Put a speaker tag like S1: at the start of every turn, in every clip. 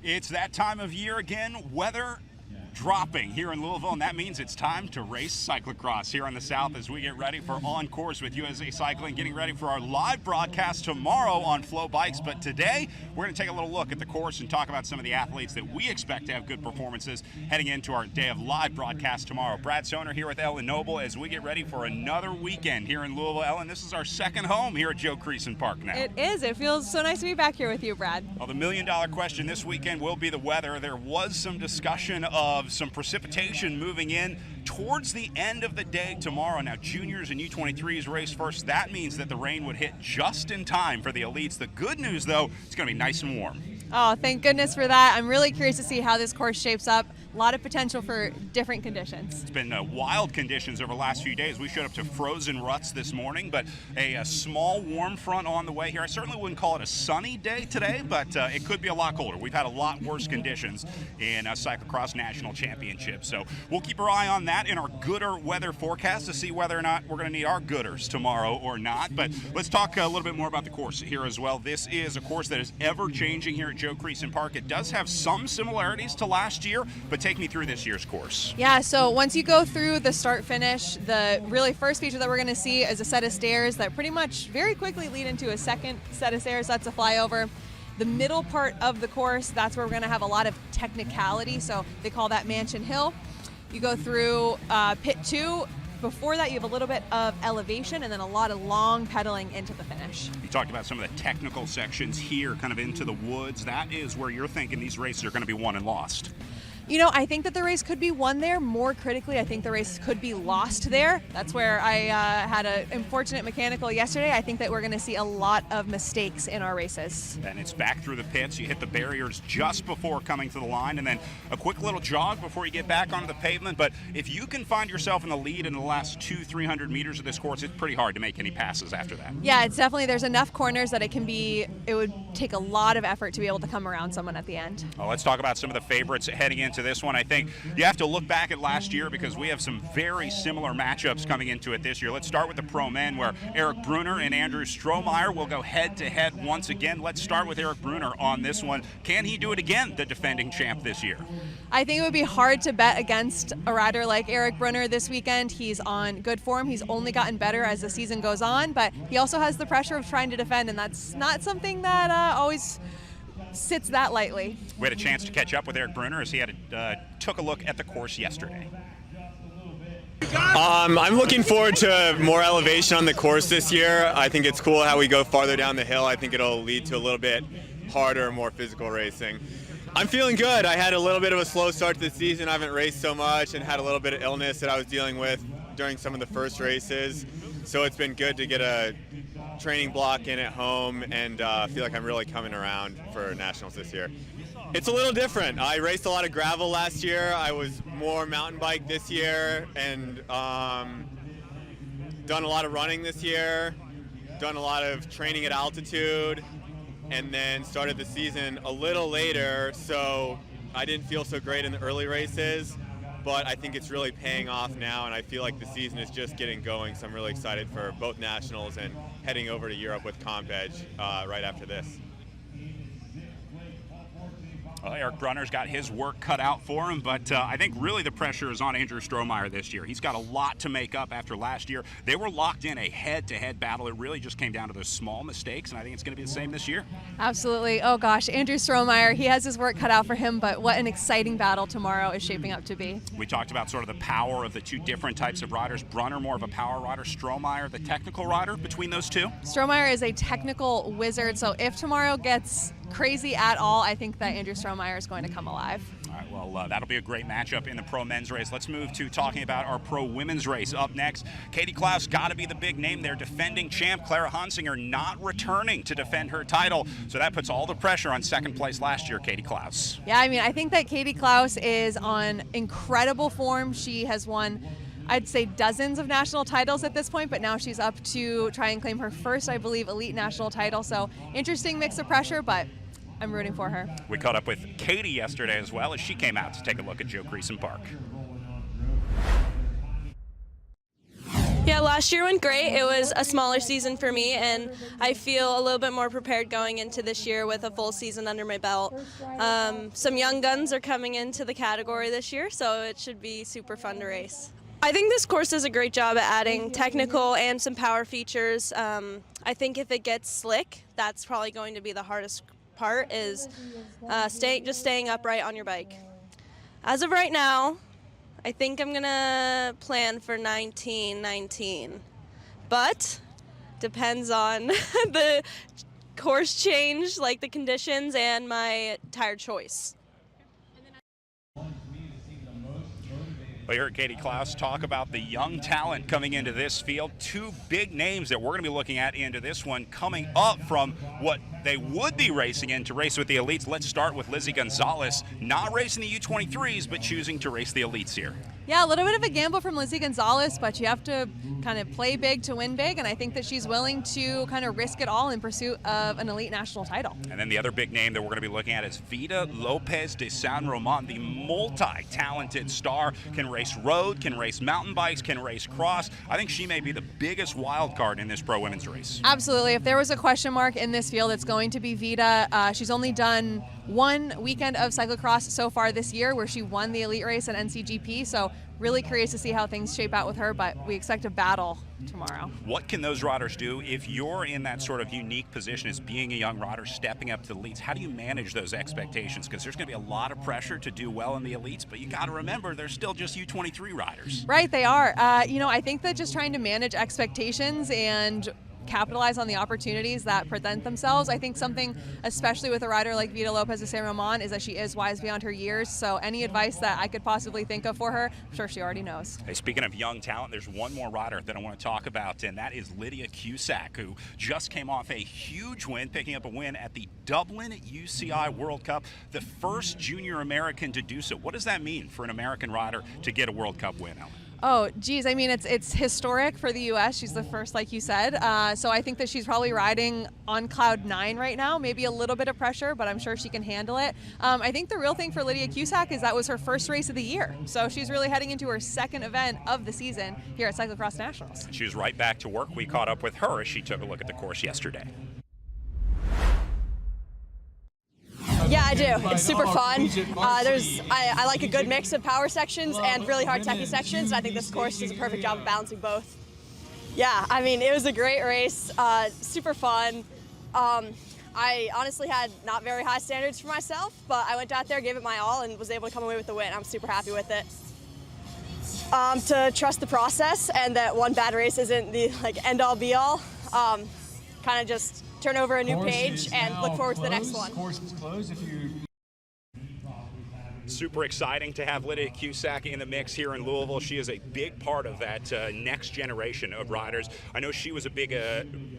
S1: It's that time of year again, weather dropping here in Louisville, and that means it's time to race cyclocross here in the South as we get ready for On Course with USA Cycling, getting ready for our live broadcast tomorrow on FloBikes. But today, we're going to take a little look at the course and talk about some of the athletes that we expect to have good performances heading into our day of live broadcast tomorrow. Brad Soner here with Ellen Noble as we get ready for another weekend here in Louisville. Ellen, this is our second home here at Joe Creason Park now.
S2: It is. It feels so nice to be back here with you, Brad.
S1: Well, the million-dollar question this weekend will be the weather. There was some discussion of some precipitation moving in towards the end of the day tomorrow. Now, juniors and U23s race first. That means that the rain would hit just in time for the elites. The good news, though, it's going to be nice and warm.
S2: Oh, thank goodness for that. I'm really curious to see how this course shapes up. A lot of potential for different conditions.
S1: It's been wild conditions over the last few days. We showed up to frozen ruts this morning, but a small warm front on the way here. I certainly wouldn't call it a sunny day today, but it could be a lot colder. We've had a lot worse conditions in Cyclocross National Championship. So we'll keep our eye on that in our gooder weather forecast to see whether or not we're going to need our gooders tomorrow or not. But let's talk a little bit more about the course here as well. This is a course that is ever changing here at Joe Creason Park. It does have some similarities to last year, but take me through this year's course.
S2: Yeah, so once you go through the start finish, the really first feature that we're going to see is a set of stairs that pretty much very quickly lead into a second set of stairs. That's a flyover. The middle part of the course, that's where we're going to have a lot of technicality, so they call that Mansion Hill. You go through pit 2. Before that, you have a little bit of elevation and then a lot of long pedaling into the finish.
S1: You talked about some of the technical sections here, kind of into the woods. That is where you're thinking these races are going to be won and lost.
S2: You know, I think that the race could be won there. More critically, I think the race could be lost there. That's where I had an unfortunate mechanical yesterday. I think that we're going to see a lot of mistakes in our races.
S1: And it's back through the pits. You hit the barriers just before coming to the line, and then a quick little jog before you get back onto the pavement. But if you can find yourself in the lead in the last 200-300 meters of this course, it's pretty hard to make any passes after that.
S2: Yeah, it's definitely, there's enough corners that it would take a lot of effort to be able to come around someone at the end.
S1: Well, let's talk about some of the favorites heading into this one. I think you have to look back at last year because we have some very similar matchups coming into it this year. Let's start with the pro men where Eric Brunner and Andrew Strohmeyer will go head-to-head once again. Let's start with Eric Brunner on this one. Can he do it again, the defending champ this year?
S2: I think it would be hard to bet against a rider like Eric Brunner this weekend. He's on good form. He's only gotten better as the season goes on, but he also has the pressure of trying to defend, and that's not something that always sits that lightly.
S1: We had a chance to catch up with Eric Brunner as he took a look at the course yesterday.
S3: I'm looking forward to more elevation on the course this year. I think it's cool how we go farther down the hill. I think it'll lead to a little bit harder, more physical racing. I'm feeling good. I had a little bit of a slow start to the season. I haven't raced so much and had a little bit of illness that I was dealing with during some of the first races. So it's been good to get a training block in at home and feel like I'm really coming around for nationals this year. It's a little different. I raced a lot of gravel last year. I was more mountain bike this year and done a lot of running this year, done a lot of training at altitude, and then started the season a little later, so I didn't feel so great in the early races, but I think it's really paying off now, and I feel like the season is just getting going, so I'm really excited for both nationals and heading over to Europe with Comp Edge right after this.
S1: Well, Eric Brunner's got his work cut out for him, but I think really the pressure is on Andrew Strohmeyer this year. He's got a lot to make up after last year. They were locked in a head-to-head battle. It really just came down to those small mistakes, and I think it's going to be the same this year.
S2: Absolutely. Oh gosh, Andrew Strohmeyer, he has his work cut out for him, but what an exciting battle tomorrow is shaping up to be.
S1: We talked about sort of the power of the two different types of riders. Brunner more of a power rider, Strohmeyer the technical rider between those two.
S2: Strohmeyer is a technical wizard, so if tomorrow gets crazy at all, I think that Andrew Strohmeyer is going to come alive.
S1: All right, well, that'll be a great matchup in the pro men's race. Let's move to talking about our pro women's race. Up next, Katie Klaus got to be the big name there. Defending champ Clara Hansinger not returning to defend her title, so that puts all the pressure on second place last year, Katie Klaus.
S2: Yeah, I mean, I think that Katie Klaus is on incredible form. She has won, I'd say, dozens of national titles at this point, but now she's up to try and claim her first, I believe, elite national title. So interesting mix of pressure, but I'm rooting for her.
S1: We caught up with Katie yesterday as well as she came out to take a look at Joe Creason Park.
S4: Yeah, last year went great. It was a smaller season for me, and I feel a little bit more prepared going into this year with a full season under my belt. Some young guns are coming into the category this year, so it should be super fun to race. I think this course does a great job at adding technical and some power features. I think if it gets slick, that's probably going to be the hardest part, is staying upright on your bike. As of right now, I think I'm gonna plan for 19-19, but depends on the course change, like the conditions and my tire choice.
S1: Well, you heard Katie Klaus talk about the young talent coming into this field. Two big names that we're going to be looking at into this one coming up from what they would be racing in to race with the elites. Let's start with Lizzie Gonzalez, not racing the U23s, but choosing to race the elites here.
S2: Yeah, a little bit of a gamble from Lizzie Gonzalez, but you have to kind of play big to win big, and I think that she's willing to kind of risk it all in pursuit of an elite national title.
S1: And then the other big name that we're going to be looking at is Vida Lopez de San Roman, the multi-talented star. Can race road, can race mountain bikes, can race cross. I think she may be the biggest wild card in this pro women's race.
S2: Absolutely. If there was a question mark in this field, it's going to be Vida. She's only done one weekend of cyclocross so far this year where she won the elite race at NCGP, so really curious to see how things shape out with her, but we expect a battle tomorrow.
S1: What can those riders do if you're in that sort of unique position as being a young rider stepping up to the elites? How do you manage those expectations? Because there's going to be a lot of pressure to do well in the elites, but you got to remember they're still just U23 riders.
S2: Right, they are. I think that just trying to manage expectations and capitalize on the opportunities that present themselves. I think something, especially with a rider like Vida Lopez de San Roman, is that she is wise beyond her years. So any advice that I could possibly think of for her, I'm sure she already knows.
S1: Hey, speaking of young talent, there's one more rider that I want to talk about, and that is Lydia Cusack, who just came off a huge win, picking up a win at the Dublin UCI World Cup, the first junior American to do so. What does that mean for an American rider to get a World Cup win, Ellen?
S2: Oh, geez. I mean, it's historic for the U.S. She's the first, like you said. So I think that she's probably riding on cloud 9 right now, maybe a little bit of pressure, but I'm sure she can handle it. I think the real thing for Lydia Cusack is that was her first race of the year. So she's really heading into her second event of the season here at Cyclocross Nationals.
S1: She was right back to work. We caught up with her as she took a look at the course yesterday.
S5: Yeah, I do. It's super fun. I like a good mix of power sections and really hard techie sections. I think this course does a perfect job of balancing both. Yeah, I mean, it was a great race, super fun. I honestly had not very high standards for myself, but I went out there, gave it my all, and was able to come away with the win. I'm super happy with it. To trust the process and that one bad race isn't the end-all be-all. Kind of just turn over a new page and look forward to the next one.
S6: Course is closed if you
S1: Super exciting to have Lydia Cusack in the mix here in Louisville. She is a big part of that next generation of riders. I know she was a big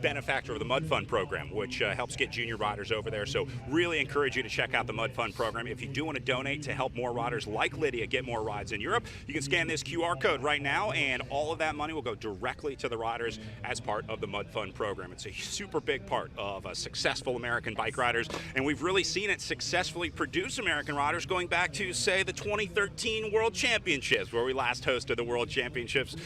S1: benefactor of the Mud Fund program, which helps get junior riders over there. So really encourage you to check out the Mud Fund program. If you do want to donate to help more riders like Lydia get more rides in Europe, you can scan this QR code right now, and all of that money will go directly to the riders as part of the Mud Fund program. It's a super big part of successful American bike riders, and we've really seen it successfully produce American riders going back to, say, the 2013 World Championships, where we last hosted the World Championships,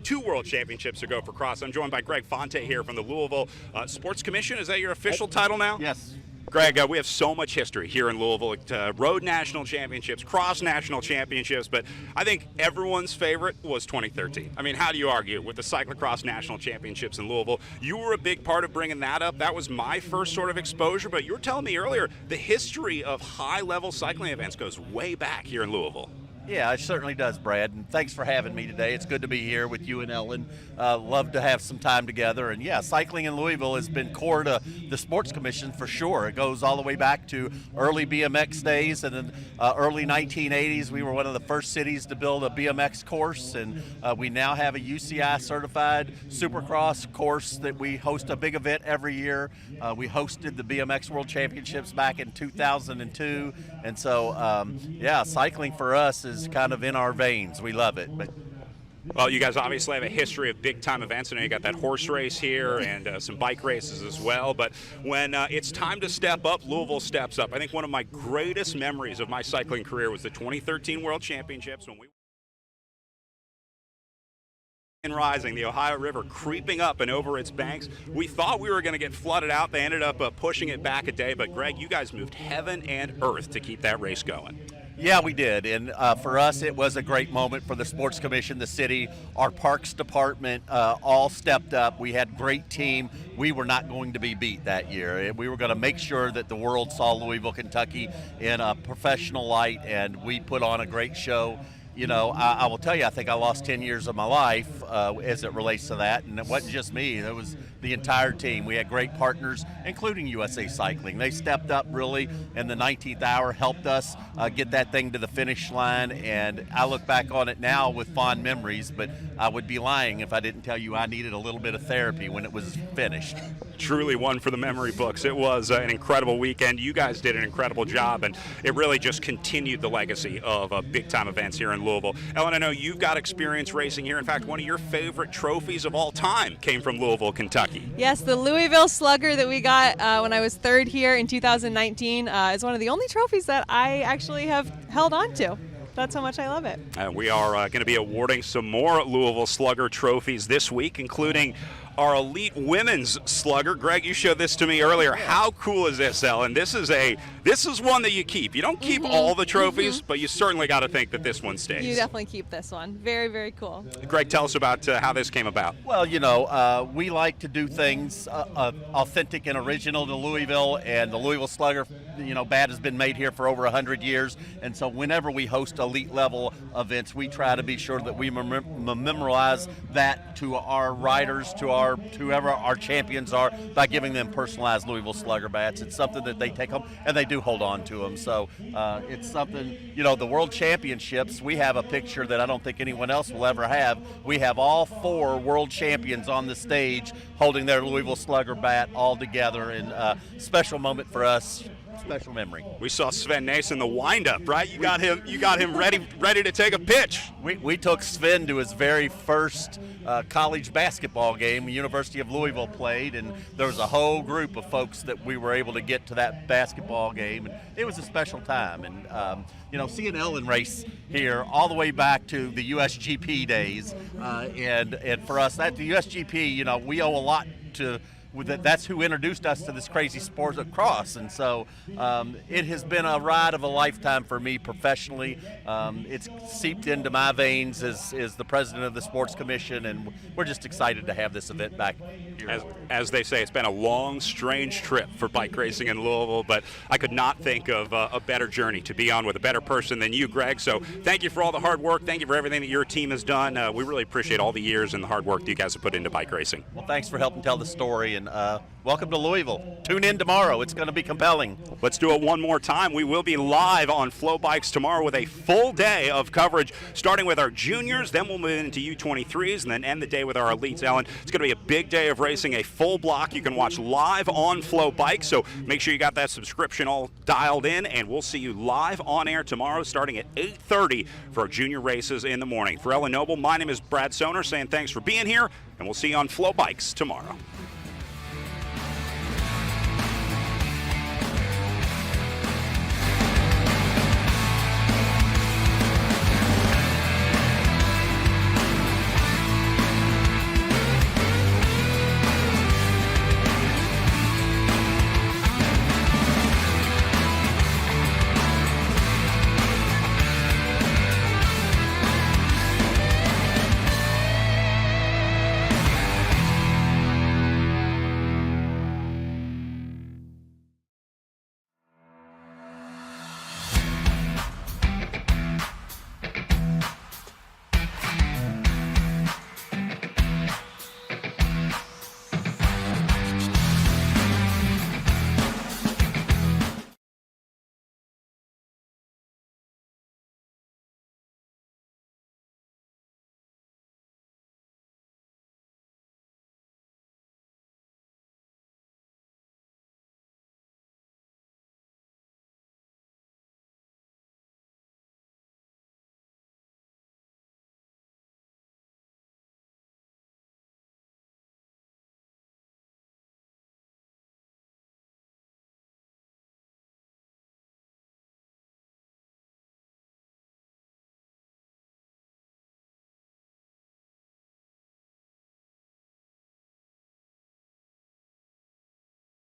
S1: two World Championships ago for cross. I'm joined by Greg Fonte here from the Louisville Sports Commission. Is that your official title now?
S7: Yes.
S1: Greg, we have so much history here in Louisville, road national championships, cross national championships, but I think everyone's favorite was 2013. I mean, how do you argue with the cyclocross national championships in Louisville? You were a big part of bringing that up. That was my first sort of exposure, but you were telling me earlier the history of high-level cycling events goes way back here in Louisville.
S7: Yeah, it certainly does, Brad, and thanks for having me today. It's good to be here with you and Ellen. Love to have some time together. And yeah, cycling in Louisville has been core to the Sports Commission for sure. It goes all the way back to early BMX days, and in early 1980s, we were one of the first cities to build a BMX course, and we now have a UCI certified Supercross course that we host a big event every year. We hosted the BMX World Championships back in 2002, and so yeah, cycling for us is kind of in our veins. We love it. But
S1: well, you guys obviously have a history of big-time events. I know you got that horse race here and some bike races as well. But when it's time to step up, Louisville steps up. I think one of my greatest memories of my cycling career was the 2013 World Championships when we rising, the Ohio River creeping up and over its banks. We thought we were going to get flooded out. They ended up pushing it back a day. But, Greg, you guys moved heaven and earth to keep that race going.
S7: Yeah, we did, and for us it was a great moment for the Sports Commission, the city, our Parks Department, all stepped up. We had a great team. We were not going to be beat that year. We were going to make sure that the world saw Louisville, Kentucky in a professional light, and we put on a great show. You know, I will tell you, I think I lost 10 years of my life as it relates to that, and it wasn't just me. It was the entire team. We had great partners, including USA Cycling. They stepped up really in the 19th hour, helped us get that thing to the finish line, and I look back on it now with fond memories, but I would be lying if I didn't tell you I needed a little bit of therapy when it was finished.
S1: Truly one for the memory books. It was an incredible weekend. You guys did an incredible job, and it really just continued the legacy of big-time events here in Louisville. Ellen, I know you've got experience racing here. In fact, one of your favorite trophies of all time came from Louisville, Kentucky.
S2: Yes, the Louisville Slugger that we got when I was third here in 2019 is one of the only trophies that I actually have held on to. That's how much I love it.
S1: We are going to be awarding some more Louisville Slugger trophies this week, including our elite women's slugger. Greg, you showed this to me earlier. How cool is this, Ellen? This is one that you keep. You don't keep all the trophies, but you certainly got to think that this one stays.
S2: You definitely keep this one. Very, very cool.
S1: Greg, tell us about how this came about.
S7: Well, you know, we like to do things authentic and original to Louisville, and the Louisville Slugger, you know, bat has been made here for over 100 years, and so whenever we host elite level events, we try to be sure that we memorialize that to our riders, to whoever our champions are, by giving them personalized Louisville Slugger bats. It's something that they take home, and they do hold on to them. So it's something, you know, the World Championships, we have a picture that I don't think anyone else will ever have. We have all 4 world champions on the stage holding their Louisville Slugger bat all together, and special moment for us. Special memory.
S1: We saw Sven Nace in the windup, right? You got him ready to take a pitch.
S7: We took Sven to his very first college basketball game. University of Louisville played, and there was a whole group of folks that we were able to get to that basketball game, and it was a special time. And you know, seeing Ellen race here all the way back to the USGP days, and for us, that the USGP, you know, we owe a lot to. That's who introduced us to this crazy sport of cross, and so it has been a ride of a lifetime for me professionally. It's seeped into my veins as the president of the Sports Commission, and we're just excited to have this event back here.
S1: As they say, it's been a long, strange trip for bike racing in Louisville, but I could not think of a better journey to be on with a better person than you, Greg. So thank you for all the hard work. Thank you for everything that your team has done. We really appreciate all the years and the hard work that you guys have put into bike racing.
S7: Well, thanks for helping tell the story, and welcome to Louisville. Tune in tomorrow. It's going to be compelling.
S1: Let's do it one more time. We will be live on FloBikes tomorrow with a full day of coverage, starting with our juniors, then we'll move into U23s, and then end the day with our elites. Ellen, it's going to be a big day of racing, a full block you can watch live on FloBikes, so make sure you got that subscription all dialed in, and we'll see you live on air tomorrow starting at 8:30 for our junior races in the morning. For Ellen Noble, my name is Brad Soner saying thanks for being here, and we'll see you on FloBikes tomorrow.